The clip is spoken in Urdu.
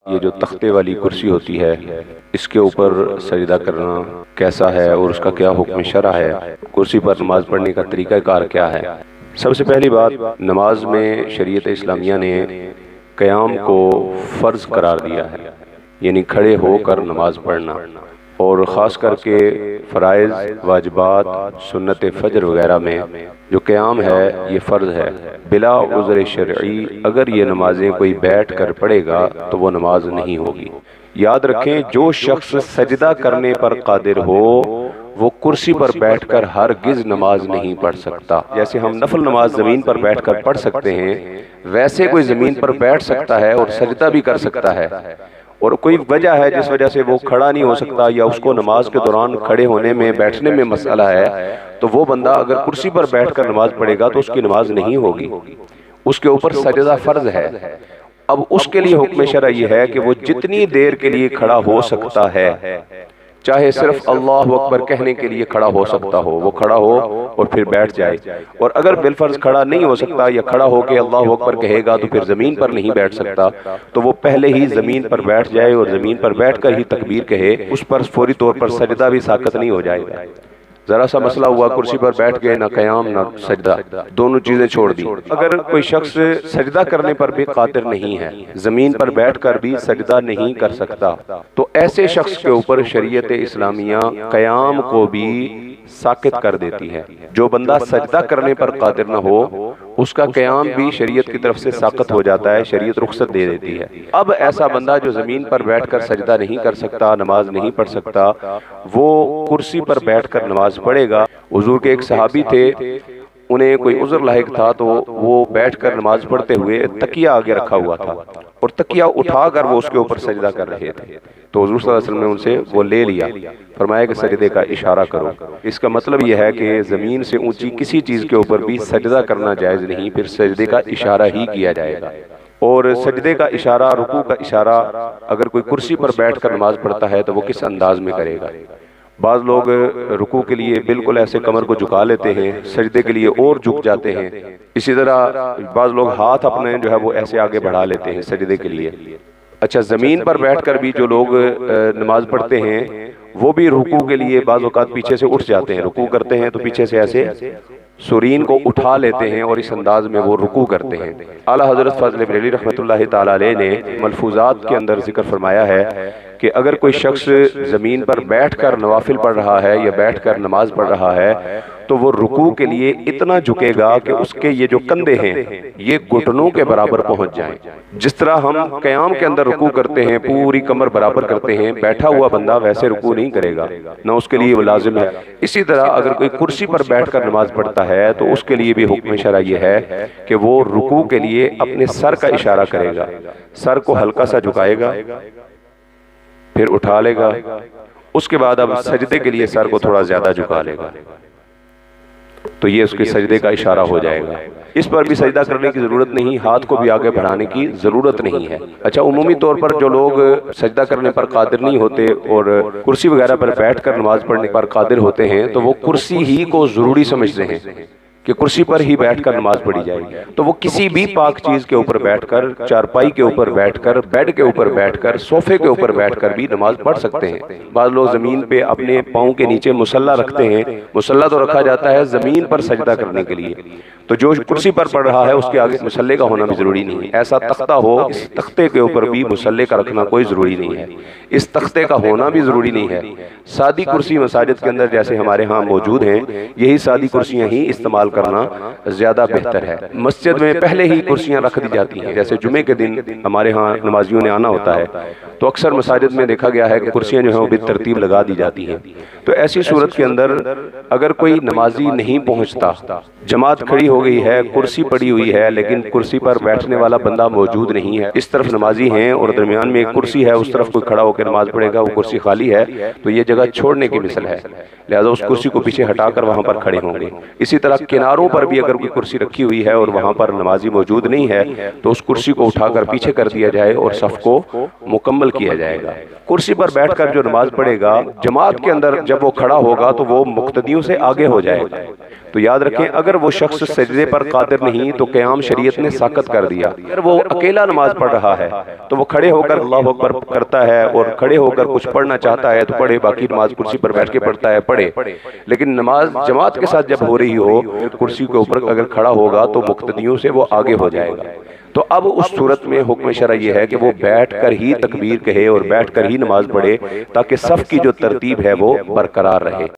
یہ جو تختے والی کرسی ہوتی ہے اس کے اوپر سجدہ کرنا کیسا ہے اور اس کا کیا حکم شرع ہے، کرسی پر نماز پڑھنے کا طریقہ کار کیا ہے؟ سب سے پہلی بات، نماز میں شریعت اسلامیہ نے قیام کو فرض قرار دیا ہے، یعنی کھڑے ہو کر نماز پڑھنا، اور خاص کر کے فرائض، واجبات، سنت فجر وغیرہ میں جو قیام ہے یہ فرض ہے بلا عذر شرعی۔ اگر یہ نمازیں کوئی بیٹھ کر پڑھے گا تو وہ نماز نہیں ہوگی۔ یاد رکھیں، جو شخص سجدہ کرنے پر قادر ہو وہ کرسی پر بیٹھ کر ہرگز نماز نہیں پڑھ سکتا۔ جیسے ہم نفل نماز زمین پر بیٹھ کر پڑھ سکتے ہیں، ویسے کوئی زمین پر بیٹھ سکتا ہے اور سجدہ بھی کر سکتا ہے، اور کوئی وجہ ہے جس وجہ سے وہ کھڑا نہیں ہو سکتا یا اس کو نماز کے دوران کھڑے ہونے میں بیٹھنے میں مسئلہ ہے، تو وہ بندہ اگر کرسی پر بیٹھ کر نماز پڑھے گا تو اس کی نماز نہیں ہوگی، اس کے اوپر سجدہ فرض ہے۔ اب اس کے لیے حکم شرع یہ ہے کہ وہ جتنی دیر کے لیے کھڑا ہو سکتا ہے، چاہے صرف اللہ اکبر کہنے کے لیے کھڑا ہو سکتا ہو، وہ کھڑا ہو اور پھر بیٹھ جائے، اور اگر بالفرض کھڑا نہیں ہو سکتا یا کھڑا ہو کے اللہ اکبر کہے گا تو پھر زمین پر نہیں بیٹھ سکتا، تو وہ پہلے ہی زمین پر بیٹھ جائے اور زمین پر بیٹھ کر ہی تکبیر کہے، اس پر فوری طور پر سجدہ بھی ساقط نہیں ہو جائے گا۔ ذرا سا مسئلہ ہوا، کرسی پر بیٹھ گئے، نہ قیام نہ سجدہ، دونوں چیزیں چھوڑ دی۔ اگر کوئی شخص سجدہ کرنے پر بھی قادر نہیں ہے، زمین پر بیٹھ کر بھی سجدہ نہیں کر سکتا، تو ایسے شخص کے اوپر شریعت اسلامیہ قیام کو بھی ساقط کر دیتی ہے۔ جو بندہ سجدہ کرنے پر قادر نہ ہو اس کا قیام بھی شریعت کی طرف سے ساقط ہو جاتا ہے، شریعت رخصت دے دیتی ہے۔ اب ایسا بندہ جو زمین پر بیٹھ کر سجدہ نہیں کر سکتا، نماز نہیں پڑھ سکتا، وہ کرسی پر بیٹھ کر نماز پڑھے گا۔ حضور کے ایک صحابی تھے، انہیں کوئی عذر لاحق تھا تو وہ بیٹھ کر نماز پڑھتے ہوئے تکیہ آگے رکھا ہوا تھا، اور تکیہ اٹھا کر وہ اس کے اوپر سجدہ کر رہے تھے، تو حضور صلی اللہ علیہ وسلم نے ان سے وہ لے لیا، فرمایا کہ سجدے کا اشارہ کرو۔ اس کا مطلب یہ ہے کہ زمین سے اونچی کسی چیز کے اوپر بھی سجدہ کرنا جائز نہیں، پھر سجدے کا اشارہ ہی کیا جائے گا۔ اور سجدے کا اشارہ، رکوع کا اشارہ، اگر کوئی کرسی پر بیٹھ کر نماز پڑھتا ہے تو وہ کس انداز میں کرے گا؟ بعض لوگ رکوع کے لیے بالکل ایسے کمر کو جھکا لیتے ہیں، سجدے کے لیے اور جھک جاتے ہیں، اسی طرح بعض لوگ ہاتھ اپنے جو ہے وہ ایسے آگے بڑھا لیتے ہیں سجدے کے لیے۔ اچھا، زمین پر بیٹھ کر بھی جو لوگ نماز پڑھتے ہیں وہ بھی رکوع کے لیے بعض اوقات پیچھے سے اٹھ جاتے ہیں، رکوع کرتے ہیں تو پیچھے سے ایسے سرین کو اٹھا لیتے ہیں اور اس انداز میں وہ رکوع کرتے ہیں۔ اعلیٰ حضرت فاضل بریلوی رحمۃ اللہ تعالی علیہ نے ملفوظات کے اندر ذکر فرمایا ہے کہ اگر کوئی شخص زمین پر بیٹھ کر نوافل پڑھ رہا ہے یا بیٹھ کر نماز پڑھ رہا ہے تو وہ رکوع کے لیے اتنا جھکے گا کہ اس کے یہ جو کندھے ہیں یہ گھٹنوں کے برابر پہنچ جائیں۔ جس طرح ہم قیام کے اندر رکوع کرتے ہیں، پوری کمر برابر کرتے ہیں، بیٹھا ہوا بندہ ویسے رکوع نہیں کرے گا، نہ اس کے لیے وہ لازم ہے۔ اسی طرح اگر کوئی کرسی پر بیٹھ کر نماز پڑھتا ہے تو اس کے لیے بھی حکم شرع یہ ہے کہ وہ رکوع کے لیے اپنے سر کا اشارہ کرے گا، سر کو ہلکا سا جھکائے گا، پھر اٹھا لے گا، اس کے بعد اب سجدے کے لیے سر کو تھوڑا زیادہ جھکا لے گا، تو یہ اس کے سجدے کا اشارہ ہو جائے گا۔ اس پر بھی سجدہ کرنے کی ضرورت نہیں، ہاتھ کو بھی آگے بڑھانے کی ضرورت نہیں ہے۔ اچھا، عمومی طور پر جو لوگ سجدہ کرنے پر قادر نہیں ہوتے اور کرسی وغیرہ پر بیٹھ کر نماز پڑھنے پر قادر ہوتے ہیں تو وہ کرسی ہی کو ضروری سمجھتے ہیں کہ کرسی پر ہی بیٹھ کر نماز پڑھی جائے گی، تو وہ کسی بھی پاک چیز کے اوپر بیٹھ کر، چارپائی کے اوپر بیٹھ کر، بیڈ کے اوپر بیٹھ کر، صوفے کے اوپر بیٹھ کر بھی نماز پڑھ سکتے ہیں۔ بعض لوگ زمین پہ اپنے پاؤں کے نیچے مصلی رکھتے ہیں، مصلی تو رکھا جاتا ہے زمین پر سجدہ کرنے کے لیے، تو جو کرسی پر پڑھ رہا ہے اس کے آگے مصلی کا ہونا بھی ضروری نہیں ہے۔ ایسا تختہ ہو، اس تختے کے اوپر بھی مصلی کا رکھنا کوئی ضروری نہیں ہے، اس تختے کا ہونا بھی ضروری نہیں ہے۔ سادی کرسی مساجد کے اندر جیسے ہمارے ہاں موجود ہیں، یہی سادی کرسیاں ہی استعمال کرنا زیادہ بہتر ہے۔ مسجد میں پہلے ہی کرسیاں رکھ دی جاتی ہیں، جیسے جمعے کے دن ہمارے ہاں نمازیوں نے آنا ہوتا ہے تو اکثر مساجد میں دیکھا گیا ہے کہ کرسیاں جو ہیں وہ بالترتیب لگا دی جاتی ہیں۔ تو ایسی صورت کے اندر اگر کوئی نمازی نہیں پہنچتا، جماعت کھڑی ہو گئی ہے، کرسی پڑی ہوئی ہے لیکن کرسی پر بیٹھنے والا بندہ موجود نہیں ہے، اس طرف نمازی ہیں اور درمیان میں ایک کرسی ہے، اس طرف کوئی کھڑا ہو کے نماز پڑھے گا، وہ کرسی خالی ہے، تو یہ جگہ چھوڑنے کی مثل ہے، لہذا اس کرسی کو پیچھے ہٹا کر وہاں پر کھڑے ہوں گے۔ اسی طرح کناروں پر بھی اگر کوئی کرسی رکھی ہوئی ہے اور وہاں پر نمازی موجود نہیں ہے تو اس کرسی کو اٹھا کر پیچھے کر دیا جائے اور صف کو مکمل کیا جائے گا۔ کرسی پر بیٹھ کر جو نماز پڑھے گا، جماعت کے اندر جب وہ کھڑا ہوگا تو وہ مقتدیوں سے آگے ہو جائے گا، تو یاد رکھیں اگر وہ شخص سجدے پر قادر نہیں تو قیام شریعت نے ساقط کر دیا. اگر وہ اکیلا نماز پڑھ رہا ہے تو وہ کھڑے ہو کر اللہ اکبر کرتا ہے اور کھڑے ہو کر کچھ پڑھنا چاہتا ہے تو پڑھے, باقی نماز کرسی پر بیٹھ کے پڑھتا ہے پڑھے. لیکن نماز جماعت کے ساتھ جب ہو رہی ہو کرسی کے اوپر اگر کھڑا ہوگا تو مقتدیوں سے وہ آگے ہو جائے گا. تو اب اس صورت میں حکم شرع یہ ہے کہ وہ بیٹھ کر ہی تکبیر کہے اور بیٹھ کر ہی نماز پڑھے تاکہ صف کی جو ترتیب ہے وہ برقرار رہے.